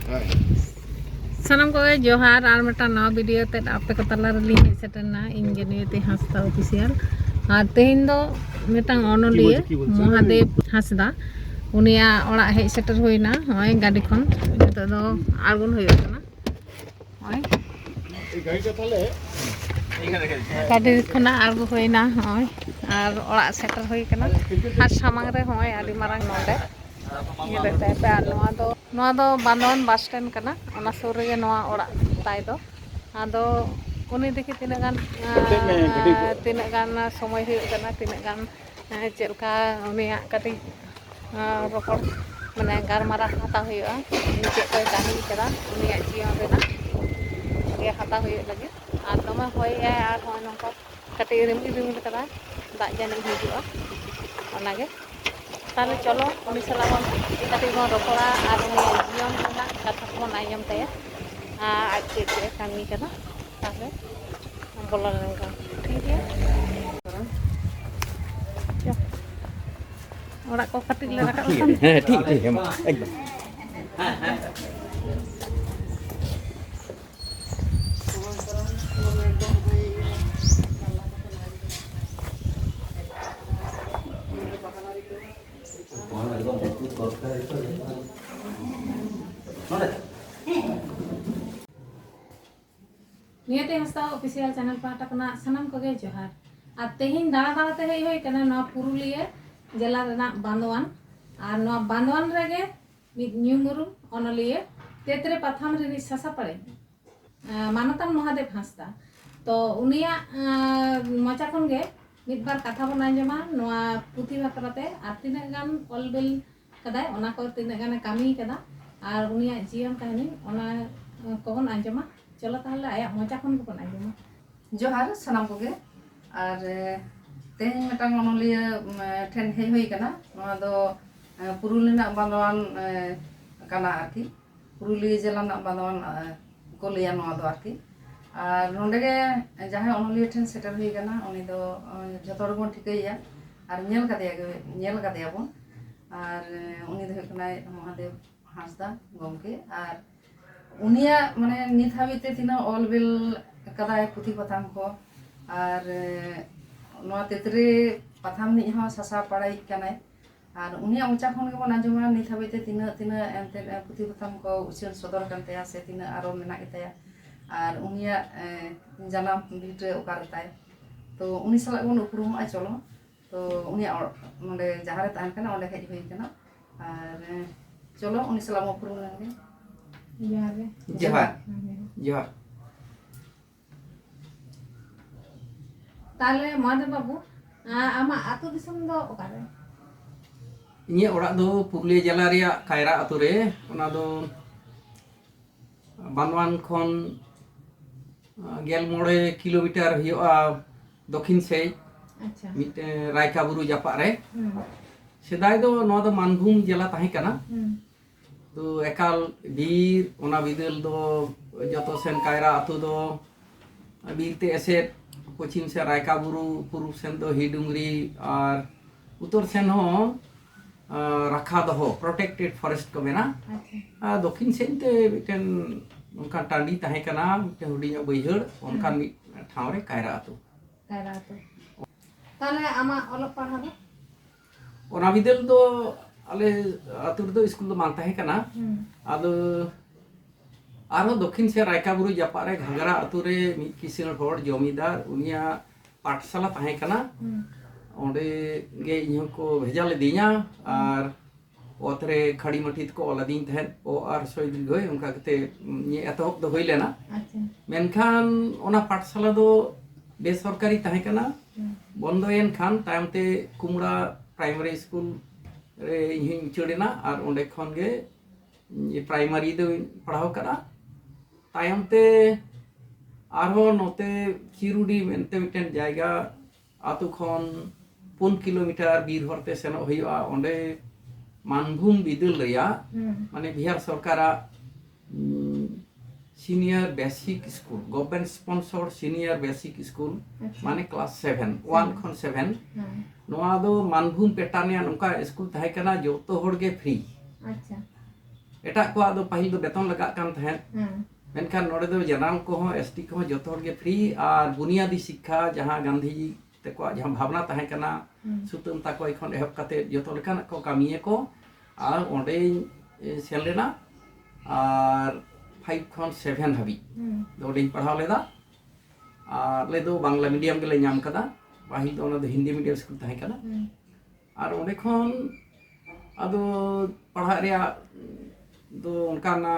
Sanam ko Johar ar meta na video te ape ko tala reli hej seterna इन जनवरी Hansda official আর তেহিন ᱫᱚ ᱢᱤᱫᱴᱟᱝ ᱚᱱᱚᱞᱤᱭᱟᱹ মহাদেব হাঁসদা উনিয়া ᱚᱲᱟᱜ ᱦᱮᱡ ᱥᱮᱴᱮᱨ ᱦᱩᱭᱱᱟ ᱦᱚᱭ ᱜᱟᱹᱰᱤ ᱠᱷᱚᱱ ᱱᱤᱛᱚᱜ ᱫᱚ ᱟᱬᱜᱚᱱ ᱦᱩᱭᱩᱜ ᱠᱟᱱᱟ ᱦᱚᱭ এই গাড়িটা তাহলে এইখানে গাড়ি ᱠᱷᱚᱱᱟᱜ ᱟᱬᱜᱚ ᱦᱩᱭᱱᱟ ᱦᱚᱭ ᱟᱨ ᱚᱲᱟᱜ ᱥᱮᱴᱮᱨ ᱦᱩᱭ ᱠᱟᱱᱟ ᱟᱨ ᱥᱟᱢᱟᱝ ᱨᱮ ᱦᱚᱭ ᱟᱹᱰᱤ ᱢᱟᱨᱟᱝ ᱱᱚᱰᱮ ᱧᱮᱞᱮ ᱛᱟᱭ ᱟᱨ ᱱᱚᱣᱟ ᱫᱚ ᱵᱟᱸᱫᱣᱟᱱ ᱵᱟᱥ ᱥᱴᱮᱱᱰ ᱠᱟᱱᱟ ᱚᱱᱟ ᱥᱩᱨ ᱨᱮᱜᱮ ᱱᱚᱣᱟ ᱚᱲᱟᱜ ताई दो आदो उनी देखी तीना गान समय हुई तीना गान चलका उनिया कटी रपड़ माने गारमारा हाता हुआ उनी चेक कोई कामी करा उनिया जीवन रेना ये हाता हुई लगे और दमे होय और होय नंको कटी रिमिल करा दाग जानी हिजुआ ओनागे ताले चलो उनी सलाम कटी बन रपड़ा और उनी जीवन रेना कथा बन आंजम ताया आज चेक कामी करा ताले बोला लेंगे ठीक है orang kau ketik le rakak kan ठीक ठीक है एकदम नियते हंसदा ऑफिशियल चैनल पाटा कना सनम कोगे जोहार आ तेहिन दाड़ा दाड़ा ते हेय होय कना ना पुरुलिया जिला रेना बांदवान और नवा बांदवान रेगे मिद न्यूमुरु ओनलिया तेतरे पाथाम रिनि सासा पड़े मानतान महादेव हांसदा तो उनिया मचा खन गे मिद बार कथा बन आंजमा नवा पुथि बाकराते आ तिना गान ऑलबेल कदाय ओना को तिना गाने कामी कदा और उनिया जीवन कहानी ओना कोन आंजमा चलो ताहले आया मचा खन को बन आंजमा जोहार सनम कोगे और तेहन मेटांग ओनलिया ठेन हेज हुई कना नवा दो पुरुलिया बांदवान कना आरकी पुरुलिया जिला बांदवान को लिया नवा दो आरकी और नोंडे गे जहां ओनलिया ठेन सेटर हुई कना उनी दो जतो बन ठिकैया और नेल कादेया बन और उनी दो कना महादेव हांसदा गमके और उनिया माने नित हाबिते तिना ऑलबेल कदाय पुथि पथाम को और नवा तेतरे पाथाम नि हो सासा पढ़ाई कनाय और उनिया उचा खन के बन आजमा नित हाबिते तिना एंते पुथि पथाम को उछल सदर करतेया से तिना आरो मेना गेताया और उनिया जानाम बिटे ओकार ताय तो उनी सला बन उपरुम आ चलो तो उनिया नोंडे जहारे ताहन कना ओंडे हेज हुई कना और चलो उनी सला उपरुम लागे जोहार ताले महादेव बाबू आमा आतु दिसम दो ओकारे इन्या ओड़ा दो पुरुलिया जिला रिया कायरा आतु रे ओना दो बांदवान खन 11 किलोमीटर हुआ दक्षिण से अच्छा मिटे रायका बुरु जापा रे सेदाय दो नवा दो मानभूम जिला ताहे कना तो एकाल बीर ओना बिदल दो जतो सेन कायरा आतु दो बीरते एसे पश्चिम से रायका बुरु पूर्व सेन दो हिडुंगरी और उत्तर सेन हो रखा दो प्रोटेक्टेड फॉरेस्ट को मेना दक्षिण सेन ते मिटन उनका टांडी ताहे कना मिटन हुडिया बैहड़ उनका ठाव रे कायरा आतु ताले आमा ओलक पढ़ा दो ओना बिदल दो आले आतु दो स्कूल दो मान ताहे कना आदो आरो दक्षिण से रायका बुरु जापा रे घागरा आतु रे मिद किसिन होड़ जमीदार उनिया पाठशाला ताहे कना ओंडे गे इहो को भेजा ले दिया और ओतरे खड़ी मठित को ओलादीन तहन ओ आर सोय दिगोय उनका कते ये एतहब दो होय लेना अच्छा मेनखान ओना पाठशाला दो बेसरकारी ताहे कना बंदोयन खान तायमते कुमड़ा प्राइमरी स्कूल रे इहि चढ़ेना और ओंडे खन गे ये प्राइमरी दो पढ़ाव करा तायमते आरो नोते चिरुडी मेनते मिटन जायगा आतु खन 5 किलोमीटर बीर हरते सेनो हुआ ओंडे मानभूम बिदल रिया माने बिहार सरकारा senior basic school government sponsored senior basic school माने क्लास 7 1 खन 7 नोआ दो मानभूम पेटानिया नोका स्कूल ताहे कना जोतो होड़ गे फ्री अच्छा एटा को आदो पाहिल दो बेतन लगा कान तहे मेनखान नोडे दो जनरल को हो एसटी को हो जतो हर गे फ्री और बुनियादी शिक्षा जहां गांधी जी तको जहां भावना तहे कना सुतम ताको एखन एहब काते जतो लेकान को कामिए को और ओंडे सेन लेना और 5 खन 7 हाबी दोडे पढ़ाव लेदा और ले दो बांग्ला मीडियम गेले नाम कदा पाहिल दो ओना दो हिंदी मीडियम स्कूल तहे कना और ओंडे खन आदो पढ़ा रे दो उनकाना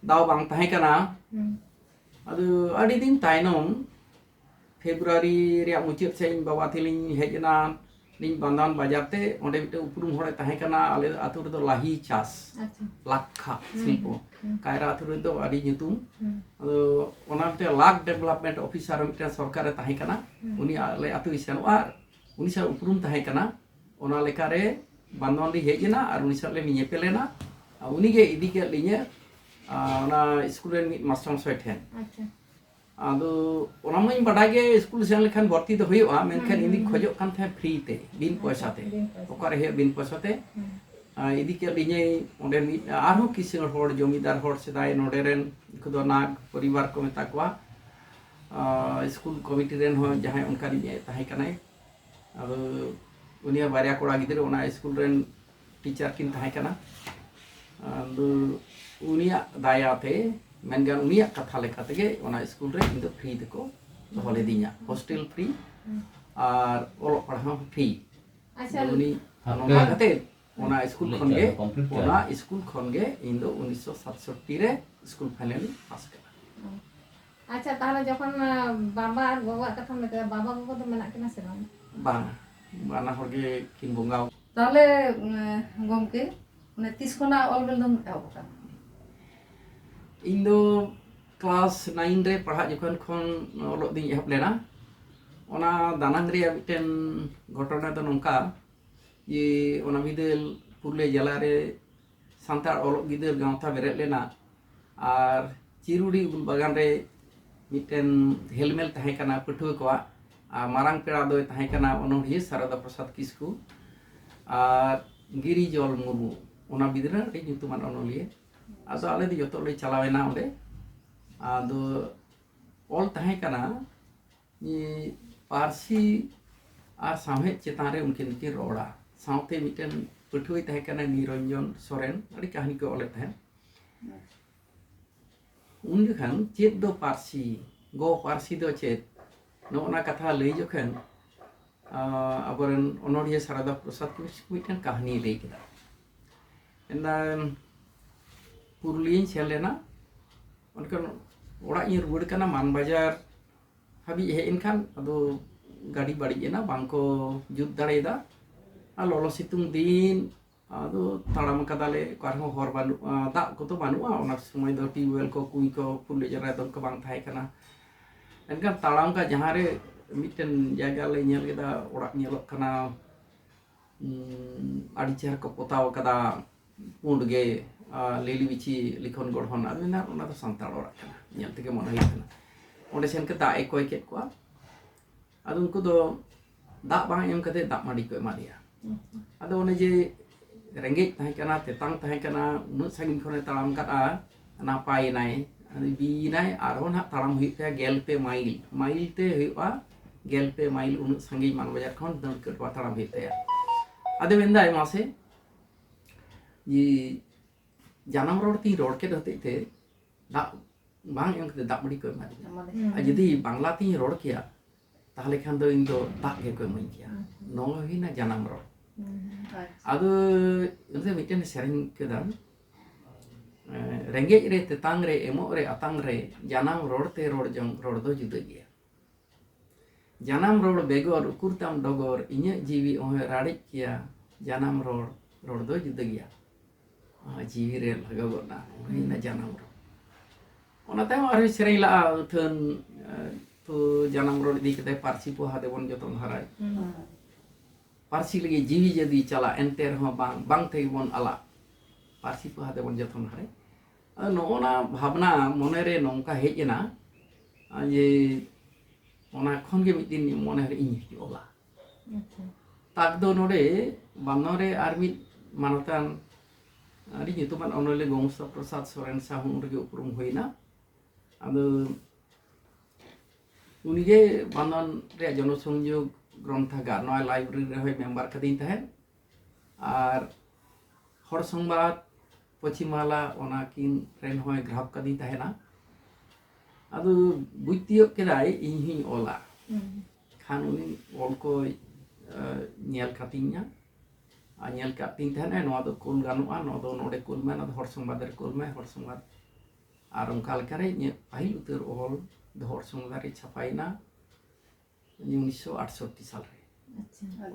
दाव बांग तहे कना आदो आडी दिन ताइनम फेब्रुआरी रे मुचाद से बाबा थिलिंग हेजना लिंग बांदान बाजारते ओंडे मिटे उपरुम होड़े तहे कना आले आतु रे दो लाही चास लाखा शिल्पो कायरा आतु रे दो आडी nyutum आदो ओना मिटे लाख डेवलपमेंट ऑफिसर मिटे सरकार तहे कना उनी आले आतु इसन आर उनी सा उपरुम तहे कना ओना लेकारे बांदन री हेजना और उनी सा ले नियेपेलेना उनी गे इदी के लिnye ओना स्कूल रे मिट मास्टर सय ठेन आदो ओना मई बडागे स्कूल सेन लेखान भर्ती दो होयोआ मेनखान इदी खोजो कान थे फ्री ते बिन पैसा ते ओकारे हे बिन पैसा ते इदी के लिnye ओंडे मिट आरो किसिंग होड़ जमीदार होड़ सेदाय नोडे रेन कुदो नाग परिवार को मेता कोआ स्कूल कमिटी रेन हो जहां उनका लिnye ताहे कनाय आदो उनिया बारिया कोड़ा गिदरे ओना स्कूल रेन टीचर किन ताहे कना आदो उनिया दायाते मेनगान उनिया कथा लेकाते गे ओना स्कूल रे इन दो फ्री देखो दोले दिया हॉस्टल फ्री और ओलो पढ़ा फ्री अच्छा उनी नोना कते ओना स्कूल खनगे ओना स्कूल खनगे इन दो 1967 रे स्कूल फाइनली पास करा अच्छा ताहले जखन बाबा और गोवा कथा में बाबा गोगो तो मेना केना से बांग बाना होगे किन बोंगा ताहले गमके ने 30 खना ऑलवेल दम एवका इन दो क्लास 9 रे पढ़ा जखन खन ओलो दिन एहब लेना ओना दानांग रे मिटेन घटना तो नोंका ये ओना बिदेल पुरले जिला रे सांतार ओलो गिदर गांवता बेरे लेना और चिरुडी उल बागान रे मिटेन हेलमेल तहे कना पठुआ को मारांग पेड़ा दो तहे कना ओनोहिए शारदा प्रसाद किस्कू और गिरिजल मुर्मू ओना बिदरा रे nyutuman ओनोलिए आदो आले दो जतो ले चलावेना ओंडे आदो ऑल तहे कना ये पारसी और सामहे चेतान रे उनके निके रोड़ा साउते मिटेन पठुई तहे कना निरंजन सोरेन अड़ी कहानी को ओले तहे उन जखन चेत दो पारसी गो पारसी दो चेत नोना कथा लई जखन अबरन ओनोडिया शारदा प्रसाद किस्कू मिटेन कहानी लई केदा एंदा पुरुलिया सेन लेना उनकन ओड़ा इन रुवाड़ कना मान बाजार हाबी हे इनखान अदो गाड़ी बाड़ीना बांको जुत दाड़ेदा आ लोलो सितुंग दिन आदो ताड़ाम कदाले कारहो हर बानु दा को तो बानुआ ओना समय दो टीवेल को कुई को पुरले जरा दम को बांग थाय कना एनका ताड़ाम का जहां रे मिटन जायगा ले नेल केदा ओड़ा नेलक कना आड़ी चेहरा को पोताव कदा पुंड गे लेली बिची लिखन गढ़न आमेना ओना तो संताल ओड़ा कना नेल तेगे मन होय कना ओंडे सेन के दा ए कोय केत को आदो उनको दो दा बांग एम कते दा माडी को एमादिया आदो ओने जे रेंगे तहे कना तेतांग तहे कना उन सागिन खने ताड़ाम कदा नापाय नाय बी नाय आरो ना ताड़ाम हुई पे गेलपे माइल ते हुआ गेलपे माइल उन संगी मान बाजार खन दन कटवा ताड़ाम हुई ते आदे वेंदा ए मासे ये जानम रोड ती रोड के रहते थे दा बांग एम कते दा बड़ी को मादी यदि बांग्ला ती रोड किया ताहले खान दो इन दो दा के को मई किया नो ही ना जानम रोड आदो इनसे मिटेन सेरिंग केदान रेंगे रे तेतांग रे एमो रे अतांग रे जानम रोड ते रोड जंग रोड दो जुदा गया जानम रोड बेगोर उकुरताम डोगोर इन्या जीवी ओहे राड़ी किया जानम रोड दो जुदा गया जीवी रे लगोना ओहिना जानम रोड ओना ताय आरो सेरिंग ला थन तो जानम रोड दी कते पारसी पोहा देबन जतन हराय पारसी लगे जीवी जदी चला एंते रहो बांग ते बन आला पारसी पोहा देबन जतन हराय नोना भावना मने रे नोंका हेजना जे ओना खन के मिदिन मने रे इन हिजोला ताक दो नोडे बानरे आर मिद मानतान ᱟᱹᱰᱤ ᱧᱩᱛᱩᱢᱟᱱ ᱚᱱᱚᱞᱤᱭᱟᱹ ᱜᱚᱝᱥᱚ ᱯᱨᱚᱥᱟᱫ ᱥᱚᱨᱮᱱ ᱥᱟᱶ ᱩᱱ ᱨᱮᱜᱮ ᱩᱯᱨᱩᱢ ᱦᱩᱭᱱᱟ ᱟᱫᱚ ᱩᱱᱤᱜᱮ ᱵᱟᱸᱫᱣᱟᱱ ᱨᱮᱭᱟᱜ ᱡᱚᱱᱚᱥᱚᱝᱡᱳᱜᱽ ᱜᱨᱚন্থাগার ᱱᱚᱣᱟ লাইব্রেরি ᱨᱮᱦᱚᱸ মেম্বার ᱠᱟᱫᱤᱧ ᱛᱟᱦᱮᱸᱫ ᱟᱨ ᱦᱚᱲ ᱥᱚᱝᱵᱟᱫ ᱯᱚᱪᱷᱤᱢ ᱵᱟᱝᱞᱟ ᱚᱱᱟᱠᱤᱱ ᱨᱮᱱ ᱦᱚᱸᱭ ᱜᱨᱟᱦᱚᱠ ᱠᱟᱫᱤᱧ ᱛᱟᱦᱮᱱᱟ ᱟᱫᱚ ᱵᱩᱡᱽ ᱛᱤᱭᱳᱜ ᱠᱮᱫᱟᱭ ᱤᱧ ᱦᱚᱧ ᱚᱞᱟ ᱠᱷᱟᱱ ᱩᱱᱤ ᱚᱞ ᱠᱚᱭ ᱧᱮᱞ ᱠᱟᱛᱤᱧᱟ ᱟᱨ ᱧᱮᱞ ᱠᱟᱜ ᱛᱤᱧ ᱛᱟᱦᱮᱱᱟ ᱱᱚᱣᱟ ᱫᱚ ᱠᱩᱞ ᱜᱟᱱᱚᱜᱼᱟ ᱱᱚᱣᱟ ᱫᱚ ᱱᱚᱰᱮ ᱠᱩᱞ ᱢᱮ ᱱᱚᱣᱟ ᱫᱚ ᱦᱚᱲ ᱥᱚᱝᱵᱟᱫ ᱨᱮ ᱠᱩᱞ ᱢᱮ ᱦᱚᱲ ᱥᱚᱝᱵᱟᱫ ᱟᱨ ᱚᱱᱠᱟ ᱞᱮᱠᱟᱨᱮ ᱤᱧᱟᱹᱜ ᱯᱟᱹᱦᱤᱞ ᱩᱛᱟᱹᱨ ᱚᱞ ᱫᱚ ᱦᱚᱲ ᱥᱚᱝᱵᱟᱫ ᱨᱮ ᱪᱷᱟᱯᱟᱭᱮᱱᱟ 1968 ᱥᱟᱞ ᱨᱮ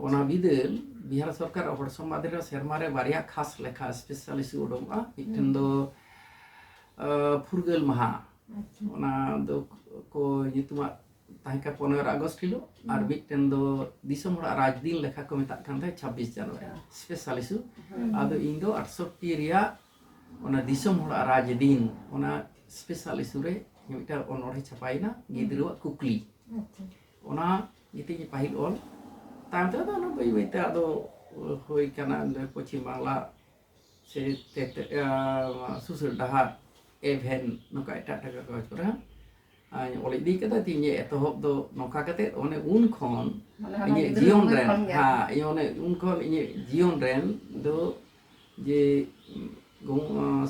ᱚᱱᱟ ᱵᱤᱫᱟᱹᱞ ᱵᱤᱦᱟᱨ ᱥᱚᱨᱠᱟর ᱦᱚᱲ ᱥᱚᱝᱵᱟᱫ ᱨᱮ ᱥᱮᱨᱢᱟ ᱨᱮ ᱵᱟᱨᱭᱟ ᱠᱷᱟᱥ ᱞᱮᱠᱷᱟ ᱥᱯᱮᱥᱟᱞ ᱤᱥᱩ ᱩᱰᱩᱠᱚᱜᱼᱟ ᱢᱤᱫᱴᱮᱱ ᱫᱚ ᱯᱷᱩᱨᱜᱟᱹᱞ ᱢᱟᱦᱟ ᱚᱱᱟ ᱫᱚ ᱠᱚ ᱧᱩᱛᱩᱢᱟᱜ ᱛᱟᱦᱮᱸ ᱠᱟᱱᱟ 15 আগস্ট ᱦᱤᱞᱳᱜ ᱟᱨ ᱢᱤᱫᱴᱮᱱ ᱫᱚ ᱫᱤᱥᱚᱢ ᱦᱚᱲᱟᱜ ᱨᱟᱡᱽ ᱫᱤᱱ ᱞᱮᱠᱟ ᱠᱚ ᱢᱮᱛᱟᱜ ᱠᱟᱱ ᱛᱟᱦᱮᱸ 26 ᱡᱟᱱᱩᱣᱟᱨᱤ ᱥᱯᱮᱥᱟᱞ ᱤᱥᱩ ᱟᱫᱚ ᱤᱧ ᱫᱚ 68 ᱨᱮᱭᱟᱜ ᱚᱱᱟ ᱫᱤᱥᱚᱢ ᱦᱚᱲᱟᱜ ᱨᱟᱡᱽ ᱫᱤᱱ ᱚᱱᱟ ᱥᱯᱮᱥᱟᱞ ᱤᱥᱩ ᱨᱮ ᱢᱤᱫᱴᱟᱝ ᱚᱱᱚᱬᱦᱮ ᱪᱷᱟᱯᱟᱭᱮᱱᱟ ᱜᱤᱫᱽᱨᱟᱹᱣᱟᱜ ᱠᱩᱠᱞᱤ ᱚᱱᱟ ᱜᱤᱛᱤᱧ ᱯᱟᱹᱦᱤᱞ ᱚᱞ ᱛᱟᱭᱚᱢ ᱛᱮᱫᱚ ᱚᱱᱟ ᱵᱟᱹᱭ ᱵᱟᱹᱭᱛᱮ ᱟᱫᱚ ᱦᱩᱭ ᱠᱟᱱᱟ ᱯᱚᱪᱷᱤᱢ ᱵᱟᱝᱞᱟ ᱥᱮ ᱥᱩᱥᱟᱹᱨ ᱰᱟᱦᱟᱨ ᱮᱵᱷᱮᱱ ᱱᱚᱝᱠᱟ ᱮᱴᱟᱜ ᱮᱴᱟᱜ ᱠᱟᱜᱚᱡᱽ ᱠᱚᱨᱮ ᱚᱞ ᱤᱫᱤ ᱠᱟᱫᱟ ᱛᱤᱧ ᱮᱛᱚᱦᱚᱵ ᱫᱚ ᱱᱚᱝᱠᱟ ᱠᱟᱛᱮ ᱚᱱᱮ ᱩᱱ ᱠᱷᱚᱱ ᱤᱧᱟᱹᱜ ᱡᱤᱭᱚᱱ ᱨᱮᱱ ᱚᱱᱮ ᱩᱱ ᱠᱷᱚᱱ ᱤᱧᱟᱹᱜ ᱡᱤᱭᱚᱱ ᱨᱮᱱ ᱫᱚ ᱡᱮ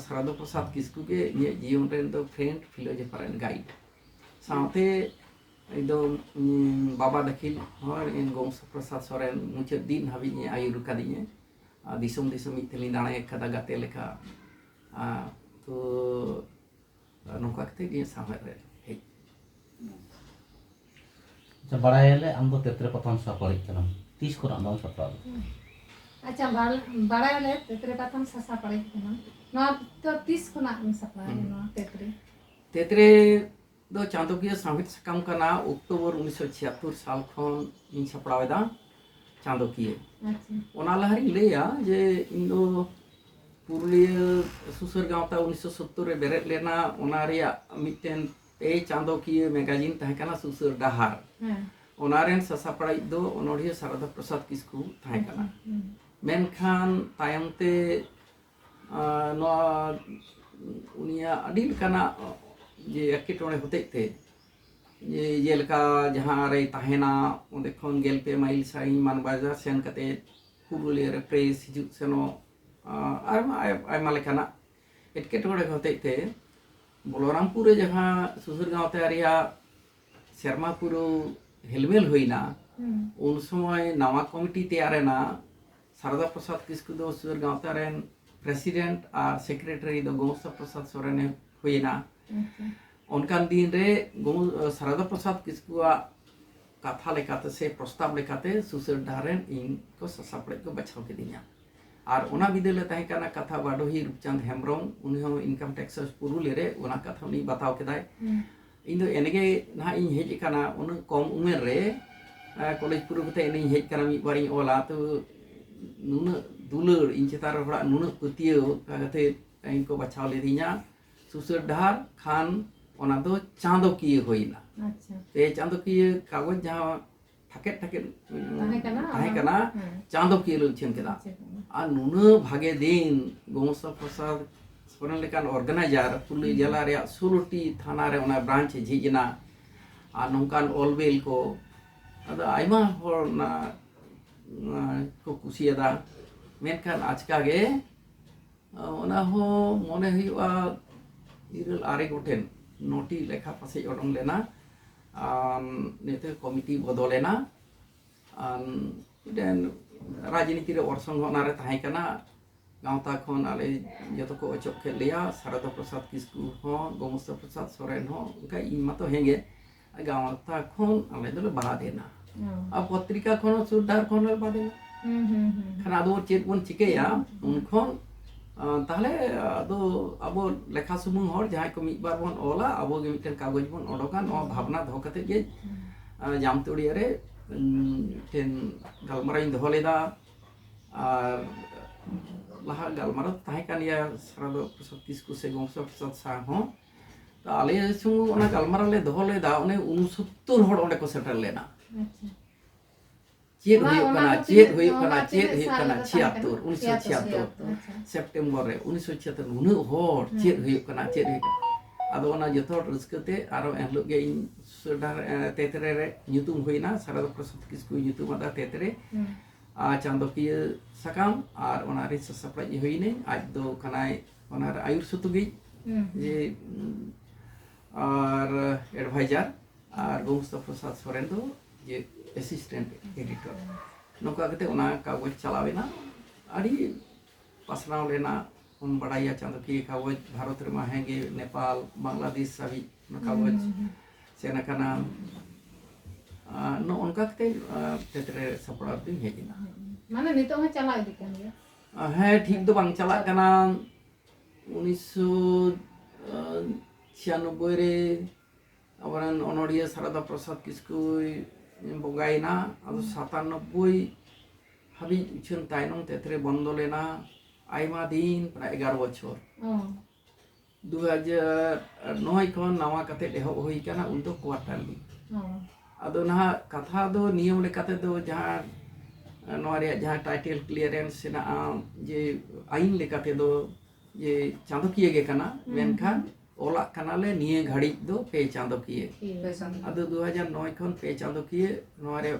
ᱥᱟᱨᱚᱫᱟ ᱯᱨᱚᱥᱟᱫ ᱠᱤᱥᱠᱩ ᱜᱮ ᱤᱧᱟᱹᱜ ᱡᱤᱭᱚᱱ ᱨᱮᱱ ᱫᱚ ᱯᱷᱨᱮন্ড ᱯᱷᱤᱞᱳᱡᱚᱯᱷᱟর ᱨᱮᱱ ᱜᱟইড ᱥᱟᱶᱛᱮ ᱮᱠᱫᱚᱢ ᱵᱟᱵᱟ ᱫᱟᱹᱠᱷᱤᱞ ᱦᱚᱲ ᱜᱚᱝᱥᱚ ᱯᱨᱚᱥᱟᱫ ᱥᱚᱨᱮᱱ ᱢᱩᱪᱟᱹᱫ ᱫᱤᱱ ᱦᱟᱹᱵᱤᱡ ᱟᱹᱭᱩᱨ ᱠᱟᱫᱤᱧᱟ ᱫᱤᱥᱚᱢ ᱫᱤᱥᱚᱢ ᱢᱤᱫ ᱛᱮᱞᱤᱧ ᱫᱟᱬᱟ ᱠᱟᱫᱟ ᱜᱟᱛᱮ ᱞᱮᱠᱟ ᱛᱚ ᱱᱚᱝᱠᱟ ᱠᱟᱛᱮ ᱜᱮ ᱥᱟᱶᱦᱮᱫ ᱨᱮ ᱦᱮᱡ अच्छा बड़ायले आम दो तेतरे प्रथम सापड़िक कनम 30 को नाम सप्ताह अच्छा बाड़ायले तेतरे प्रथम सापड़िक कनम नवा तो 30 को नाम सप्लाय नवा तेतरे दो चांदोकिया साहित्य सकम कना अक्टूबर 1976 साल खन इन छपड़ावेदा चांदोकिया ओना लहरी लेया जे इंदो पुरुलिया सुसर गांवता 1970 रे बेरेट लेना ओना रिया मिटेन ए चांदोकिया मैगजीन तहे कना सुसर डहार ओना रेन ससापड़ाई दो ओनोडिया सारदा प्रसाद किस्कू तहे कना मेनखान तायमते नोआ उनिया अडी लकाना जे एकेटोणे होतेते ये लका जहां रे तहेना ओंदे खन गेलपे माइल साइन मानबाजार सेन कते पुरुलिया रे प्रेस हिजु सेनो आयमा लेकाना एकेटोणे होतेते बलरामपुर रे जहां सुसुर गांवते रिया शर्मापुर हेलमेल होइना उन समय नवा कमिटी तैयारेना सारदा प्रसाद किस्कू दो सुसुर गांवते रेन प्रेसिडेंट और सेक्रेटरी दो गौंसा प्रसाद सोरेन होइना उनकान दिन रे सारदा प्रसाद किस्कुआ कथा लेकाते से प्रस्ताव लेकाते सुसर डारेन इन को ससापड़े को बचाव के दिया और ओना बिदले तहे काना कथा बाडोही रूपचंद हेम्ब्रम उनी हो इनकम टैक्स पुरुले रे ओना कथा उनी बताव केदाय इन दो एनेगे ना इन हेज काना उन कम उमेर रे कॉलेज पुरु कते इन हेज काना मी बारी ओला तो नुन दुलर इन चेतार हड़ा नुन पतियो काते इन को बचाव ले दिया सुसर डार खान ओना दो चांदोकिया होइना अच्छा ते चांदोकिया कागज जहां ठाकेट ठाकेट ताहे कना चांदोकिया लुचन केदा आ नुना भागे दिन गौंसा प्रसाद सोरेन लेकान ऑर्गेनाइजर पुली जिला रे 16टी थाना रे ओना ब्रांच झिजना आ नोंकान ऑलबेल को अदा आइमा होना को कुसियादा मेनखान आजका गे ओना हो मने हुआ इरल आरे गोटेन नोटी लेखा पासे ओडों लेना नेते कमिटी बदलेना मिटेन राजनीति रे ऑर्संग होना रे ताहे कना गांवता खन आले जतो को अचक के लिया सारदा प्रसाद किस्कू हो गौंसा प्रसाद सोरेन हो उनका इमा तो हेंगे गांवता खन आले दले बड़ा देना अब पत्रिका खन सुधार खन बड़ा देना खाना दो चेत बन चिकेया उन खन ताहले दो अब लेखा सुमुंग हर जहां को मिट बार बन ओला अब गे मिटन कागज बन ओडोका नो भावना दो कते जे जामतोड़िया रे टेन गलमाराइन दो लेदा और लहा गलमारा ताहे कानिया सारदा प्रसाद किस्कू से गौंसा प्रसाद सा हो तो आले सुमु ओना गलमारा ले दो लेदा ओने 69 हड़ ओंडे को सेटल लेना चेत Wah, हुई ona कना do चेत tine- हुई ona कना tine चेत हुई साल कना का 76 tangkan? 1976 सेप्टेम्बर रे 1976 नुनु होर चेत हुई कना चेत हुई आदो ओना जतो रस्कते आरो एहलो गे इन सुडार तेतरे रे nyutum हुईना सारदा प्रसाद किस्कु nyutum ada तेतरे आ चांदोकिया सकाम आर ओना रे ससप्राइ हुईने आज दो कनाय ओना आयुर सुतुगी ये और एडवाइजर और गोमस्ता प्रसाद सोरेन दो ये असिस्टेंट एडिटर नौका कते ओना कागज चलावेना आड़ी पासनाव लेना उन बड़ाइया चांदोकिया कागज भारत रे हेंगे नेपाल बांग्लादेश सभी कागज सेना कना नो उनका कते तेतरे सपड़ा दिन हेजिना Mana nito nga chala idi kan ya? है ठीक तो बांग चला कना 1996 रे अबरन अनोडिया सारदा प्रसाद किस्कु बगाइना अब 97 हाबि उछन ताइनम तेतरे बंद लेना आइमा दिन प्राय 11 बछर Oh. 2009 खन नवा कते एहो होई कना उन दो क्वार्टरली Oh. अदो ना कथा दो नियम लेकाते दो जहां नवा रे जहां टाइटल क्लियरेंस सेना जे आइन लेकाते दो जे चांदोकिया गे कना मेनखान ओला कना ले निये घड़ी दो पे चांदोकिया अदो 2009 खन पे चांदोकिया नवा रे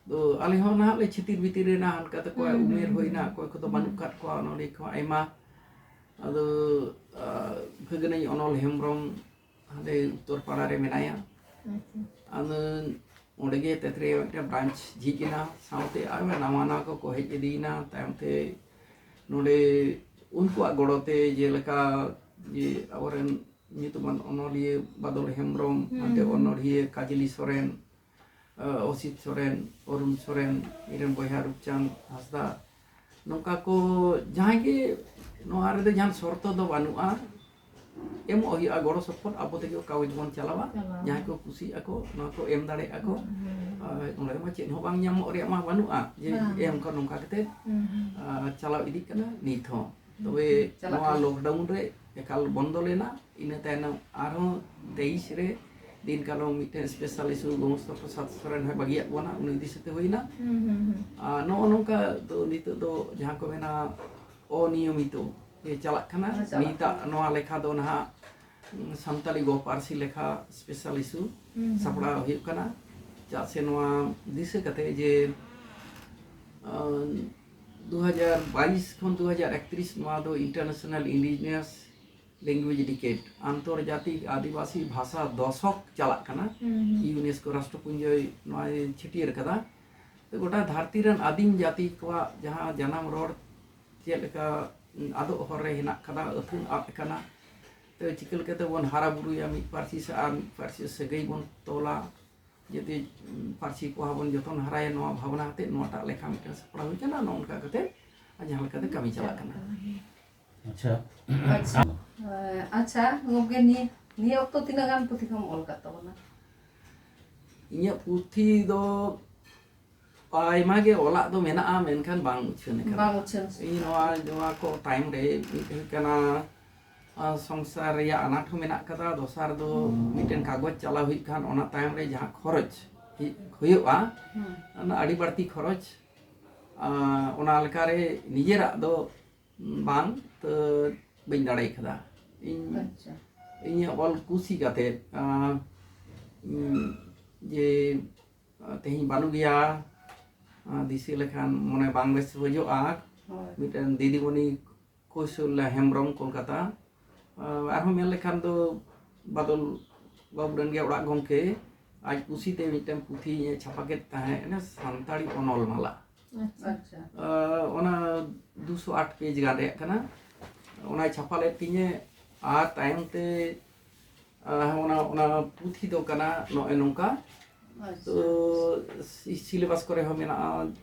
दो आले हो ना ले छितिर बितिर रे ना हनका त कोय उमेर होइना कोय को तो बानु काट को नोडी को आइमा अदो भगनई अनल हेमब्रम हाले उत्तर पाड़ा रे मेनाया अनु ओडगे तेतरे एक ब्रांच झिकिना साउते आवे नामाना को हेज इदीना तायमते नोडे उनको गड़ोते जेलका जे आवरन नितुमान अनलिए बादल हेमब्रम आते अनलिए काजली सोरेन असित सोरेन अरुण सोरेन इरन बया रूपचांद हासदा नौका को जहां के नोआ रे जहां शर्त दो बानुआ एम ओहिया गड़ो सपोर्ट आबो तेगे कागज बन चलावा जहां को खुशी आको नो को एम दाड़े आको ओंडे मा चेन हो बांग ᱧᱟᱢ रे मा बानुआ जे एम को नौका कते चलाव इदी कना नित हो तबे नोआ लॉकडाउन रे एकाल बंद लेना इना तायना आरो 23 रे दिन कालो मिटे स्पेशल इशू गोमस्ता प्रसाद सोरेन है बगिया बना उनी दिसते होइना नो नौका तो नित दो जहां को मेना अनियमित ये चला खाना नीता नोआ लेखा दो ना संताली गो पारसी लेखा स्पेशल इशू सपड़ा हुई कना चा से नोआ दिसे कते जे 2022 खन 2031 नोआ दो इंटरनेशनल इंडिजिनियस लैंग्वेज डिकेट आंतरजातिक आदिवासी भाषा दशक चला कना यूनेस्को राष्ट्रपुंज नोआ छिटियर कदा तो गोटा धरती रन आदिम जाति को जहां जन्म रोड चेलका आदो हरे हिना कदा अथुन आत कना तो चिकल कते बन हारा बुरुया मि पारसी से आर पारसी सगई बन तोला यदि पारसी को हाबन जतन हराय नोआ भावना हते नोटा लेखा मिटे सपड़ा होय कना नो उनका कते जहां कते कमी चला कना अच्छा अच्छा गोगे नि ऑक्टो तिना गान पुथि खम ऑल का तबना इnya पुथि दो आइमा गे ओला दो मेना मेनखान बांग उछन कना बांग उछन इ नोआ को टाइम रे कना संसार या अनाथ मेना कदा दोसार दो मिटेन कागज चला हुई खान ओना टाइम रे जहां खरच हुयुआ ना अड़ी बढ़ती खरच ओना लेका रे निजेरा दो बांग तो बइन दाड़े खदा इन इnya ऑल कुसी काते जे तेही बानु गया दिसी लेखान मने बांग्लादेश बजोआ मिटन दीदीमणि कौशल हेमब्रम कोलकाता आरो मेल लेखान दो बादल बाबुरन गे ओड़ा गंके आज कुसीते मिटन पुथि छापा के ताहे ना सांताड़ी अनल माला अच्छा ओना 208 पेज गान रे कना ओना छापा ले तिने आ टाइम ते ओना पुथि दो कना नो एनोंका तो सिलेबास करे हो मेना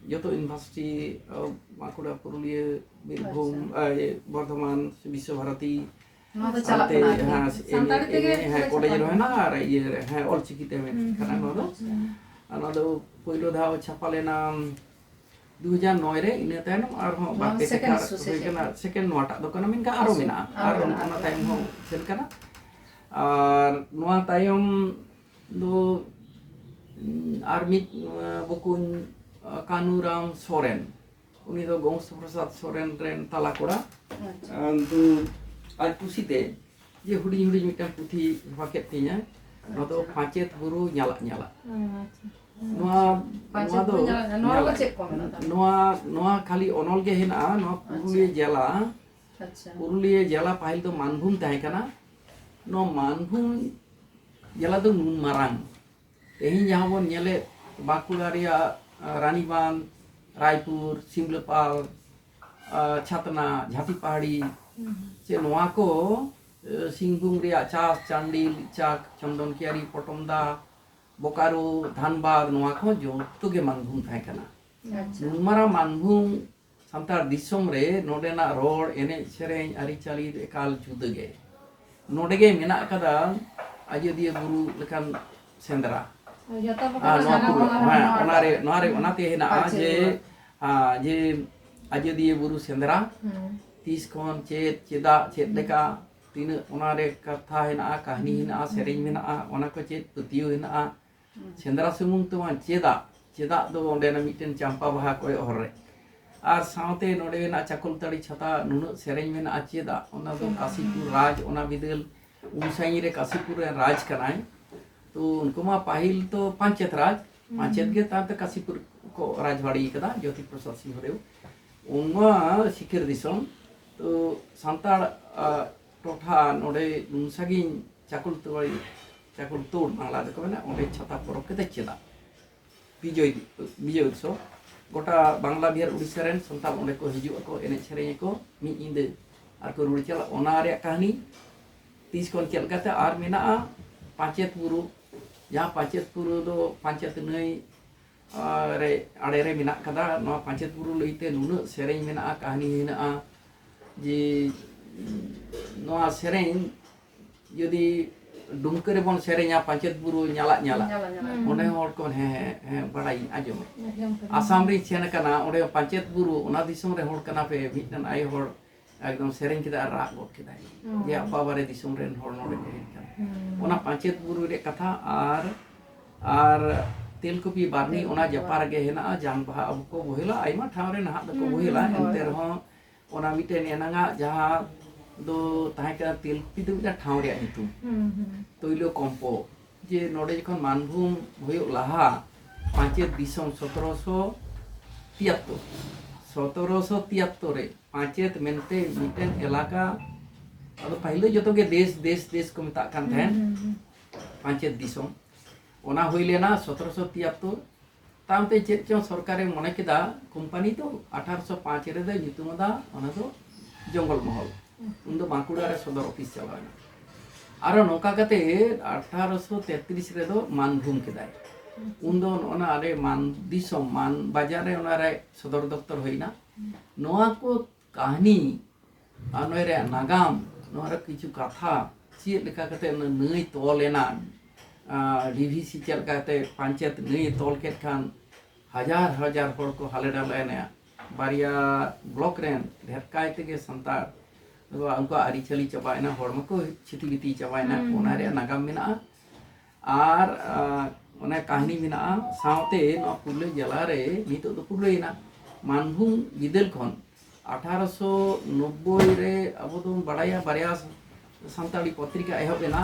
जतो यूनिवर्सिटी बांकुड़ा पुरुलिया बीरभूम बर्धमान विश्व भारती नो तो चला कना हां संताड़ी तेगे है कॉलेज रो है ना और ये है ऑल चिकिते में कना नो दो पहिलो धाव छापा लेना 2009 रे इने तायनम आर हो बाते सेकंड होइकना सेकंड नोटा दो कना मिनका आरो मेना आर ओना टाइम हो सेल कना और नोआ तायम दो आर्मी बुकुन कानूराम सोरेन उनी दो गोंस प्रसाद सोरेन रेन ताला कोड़ा আচ্ছা तो आज कुसीते जे हुडी हुडी मिटन पुथी पाकेट तिnya no do pancet buru nyala nyala noa পাঁচের do নরমাল চেক কম না noa kali onol ge hena noa puruliya jela আচ্ছা puruliya jela pahil do manbhum tahe kana no manbhum jela do nun marang tehin jahan bon nyele Bankura reya Raniban Raipur Simlapal Chatna Jhati Pahadi se noa ko Singhbum reya Chas Chandil Chak Chondonkiari Potomda Bokaro Dhanbad noa ko joto ge manbhum tahe kana আচ্ছা numara manbhum santar disom re nodena rod ene sereng ari chali ekal juda ge node ge mena kada Ajodiya Buru lekan sendra যত onare onate hena je Ajodiya Buru sendra tis kon ceda ced deka tina onare katha hena kahni hena sereng mena ona ko ced putio hena sendra sumung tuan ceda do onde na miten champa baha koy horre ar saute node na chakul tadi chata nunu sereng mena ceda ona do Kasipur raj ona bidel unsai re Kasipur raj kanai तो उनको मा पाहिल तो पंचायत के तांत काशीपुर को राजवाड़ी कदा ज्योति प्रसाद सिंह रेव उनमा सिखर दिसम तो सांताड़ टोठा नोडे नुसागिन charcoal तोड़ बांग्ला दको ना ओडे छता परब के चेदा विजय उत्सव गोटा बांग्ला बिहार उड़ीसा रेन संताल ओडे को हिजु को एने सेरेñ को मी इंदे आर को रुड़ी चला ओना रे कहानी 30 कोन चल काते आर मेना पांचेत बुरु जहाँ पांचेत बुरु दो पांचेत नई रे आड़े रे मेना कदा नो पांचेत बुरु लईते नुनु सेरेñ मेना कहानी हेना जे नो सेरेñ यदि डुमकरे बन सेरेña पांचेत बुरु ᱧᱟᱞᱟ ᱧᱟᱞᱟ ओने हर को हे बड़ाई आजम आसाम रे चेन कना ओडे पांचेत बुरु ओना दिसम रे हर कना पे मिटन आई हर एकदम सेरेñ किदा रा गट किदा जे अपा बारे दिसम रेन हर नोडे ओना पांचेत बुरु रे कथा आर तेलकुपी बारनी ओना जपार गे हेना जांग बाहा अब को बोहिला आइमा ठाव रे नहा दको बोहिला एंते रहो ओना मिटेन एनांगा जहा दो ताहे का तेलकुपी दो ठाव रे हितु तोइलो कम्पो जे नोडे जखन मानभूम होयो लाहा पांचेत दिसम 1773 रे पांचेत मेनते मिटेन एलाका अब पहले जतो के देश को मेता कान थेन पांचेत दिसम ओना होई लेना 1773 तामते चेत चो सरकारे मने केदा कंपनी तो 1805 रे दे नितुमदा ओना तो जंगल महल उन बांकुड़ा रे सदर ऑफिस चलाना आरो नोका कते 1833 रे दो मानभूम केदाय उन दो ओना रे मान दिसम मान बाजार रे ओना रे सदर दफ्तर होइना नोआ को कहानी आनो रे नागाम नोआ रे किछु कथा चेत लेका कते नई तोलेना डीवीसी चल काते पंचायत नई तोल के खान हजार हर को हाले डालेने बारिया ब्लॉक रेन ढेरकाय तेगे संतार उनको आरी चली चबायना हड़म को छितिबिति चबायना ओना रे नागाम मेना आर ओना कहानी मेना सावते न पुरले जिला रे नितो दो पुरलेना मानभूम बिदल खन 1890 रे अब दो बड़ाया बारिया संताली पत्रिका एहबेना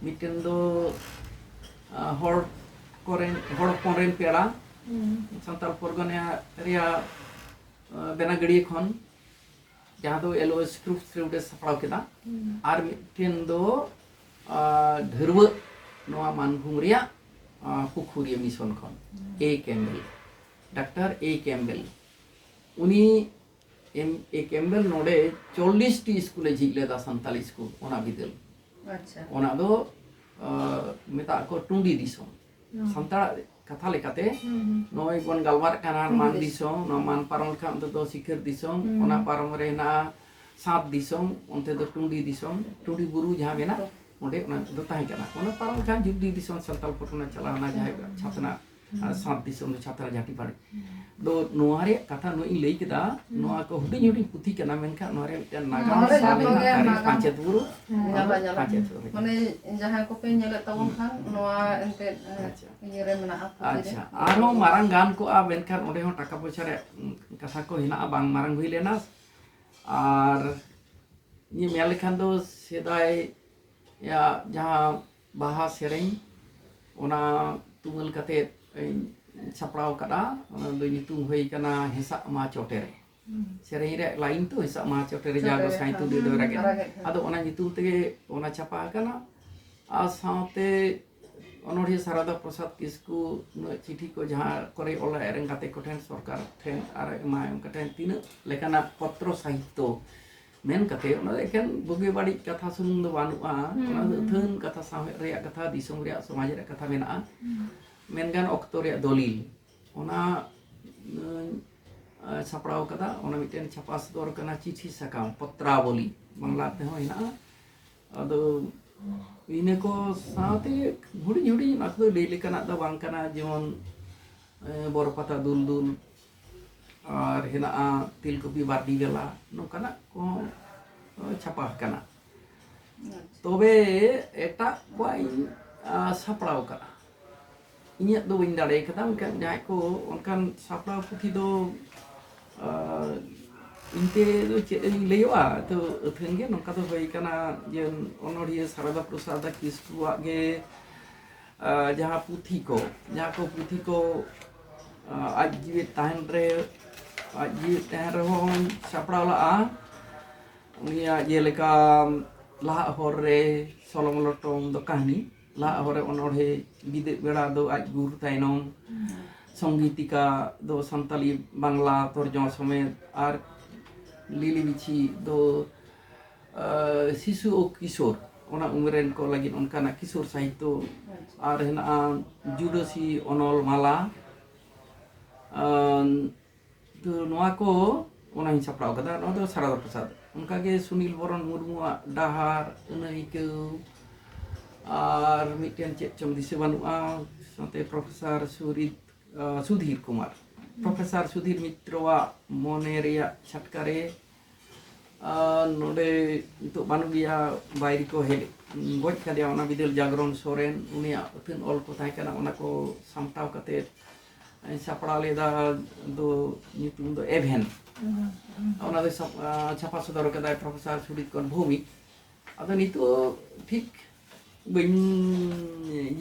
मिटेन दो हर कोरेन पेड़ा संताल परगना रिया बेनागड़ी खन जहाँ दो एलओएस ग्रुप सपड़ाव केदा आर मिटेन दो धर्व नोआ मानभूम रिया पुखुरिया मिशन खन ए कैम्बेल डॉक्टर ए कैम्बेल उनी ए कैम्बेल नोडे 40 टी स्कूले झिगलेदा संताली स्कूल ओना बिदल আচ্ছা ओना दो मेता को टुंडी दिसोम संताल कथा लेकाते नय बन गलबार काना मान दिसोम न मान पारम खान तो शिखर दिसोम ओना पारम रे ना सात दिसोम ओनते दो टुंडी दिसोम टुंडी बुरु जहां मेना ओंडे ओना दो ताहे काना ओना पारम खान जुगदी दिसोम संताल पटना चलाना जाय छातना सात दिसम छात्रा जाति पाड़े दो नोआरे कथा नोई लई केदा नोआ को हुडिंग हुडिंग पुथी कना मेनखा नोरे मिटन नागाम साले पांचेत बुरु पांचेत माने जहां को पे नेले तबon खान नोआ एंते इयरे मेना अच्छा आरो मारang गान को आ मेनखा ओंडे हो टाका पैसा रे कथा को हिना बांग मारang हुई लेना आर ये मेल लेखान दो सेदाय या जहां बाहा सेरें ओना तुमल कते छापड़ाव कदा ओना दो नितुम होई कना हेसा मा चोटेरे सेरें रे लाइन तो हेसा मा चोटेरे जागो साइ तु दे दो रागे आदो ओना नितुम तेगे ओना छापा कना आ साथे ओनोडे सारदा प्रसाद किस्कु चिठी को जहां करे ओला एरें कते कोठेन सरकार ठेन आर मायम कठेन तीन लेखाना पत्र साहित्य मेन कते ओना एकेन बुगे बाड़ी कथा सुमुंग दो बानुआ ओना थन कथा सामे रे कथा दिसम रे समाज रे कथा मेना मेनगान ऑक्टो रे दलिल ओना छापड़ाव कदा ओना मिटेन छापास दर कना चिठी सकाम पत्रावली बांग्ला ते हो हिना अदो इने को साथे हुडी हुडी नाको डेली कना दा बांग कना जेमन बरपata दुल दुल और हिना तिलकुपि बारडी बेला नोकना को छापा कना तबे एटा कोई सापड़ाव कना इnya do wing dare kata kan jai ko onkan sapra puthi do inte do che lewa to thenge nongka to hoi kana je onoria sarada prasada kisku age jaha puthi ko aji tahan re hon sapra la unia je leka la hore solomolotong do kahni la hore onore bide beda do aj guru tainom संगीतिका दो संताली बांग्ला तर्जमा समेत और lily बिची दो शिशु और किशोर ओना उमरेन को लगी उनका ना किशोर साहित्य और हिना जुडोसी ओनल माला तो नोआ को ओना हिं छापड़ाव कदा नो दो सारदा प्रसाद उनका के सुनील बरन मुर्मू डाहार अनइके और मिटेन चेक चम दिसे बानुआ साथे प्रोफेसर सुधीर कुमार प्रोफेसर सुधीर मित्रवा मोनेरिया छटकारे नोडे तो बानुगिया बाइरी को हेले गोज कदिया ओना बिदल जागरण सोरेन उनिया उथिन ऑल को ताय kana ओना को सामटाव कते छापड़ा लेदा दो नितुम दो एभेन ओना दो छापा सदर कदा प्रोफेसर सुधीर कोन भूमि अदो नितो ठीक बइन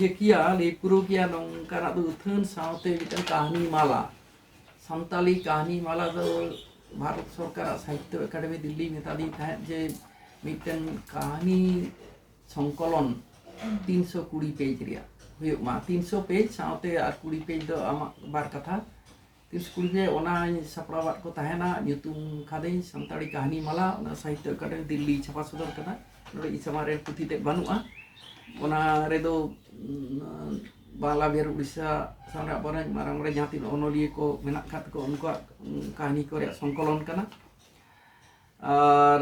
ये किया ले पुरो किया नोंकाना दो थन साउते मिटन कहानी माला संताली कहानी माला दो भारत सरकार साहित्य एकेडमी दिल्ली मेतादी था जे मिटन कहानी संकलन 320 पेज रिया हुयो मा 300 पेज साउते आर 20 पेज दो आमा बार कथा 320 पेज ओना सपड़ावात को ताहेना ᱧᱩᱛᱩᱢ खादे संताली कहानी माला ओना साहित्य एकेडमी दिल्ली छापा सदर कदा नोडे इसमारे पुथि ते बानुआ ओना रेदो बाला बिहार उड़ीसा सामने बरन मारang मरे जहां तीन ओनोलिए को मेना खात को उनको कहानी को रे संकलन कना और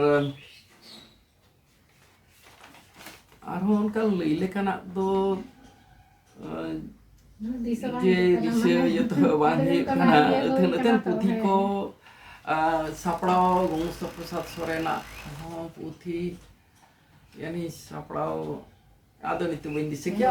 उनका लैले कना दो जे दिसे ये तो वाहे कना अथन पुथि को सापड़ाव गंगस्थ प्रसाद सोरेना पुथि यानी सापड़ाव आदो नितु बइन दिसे क्या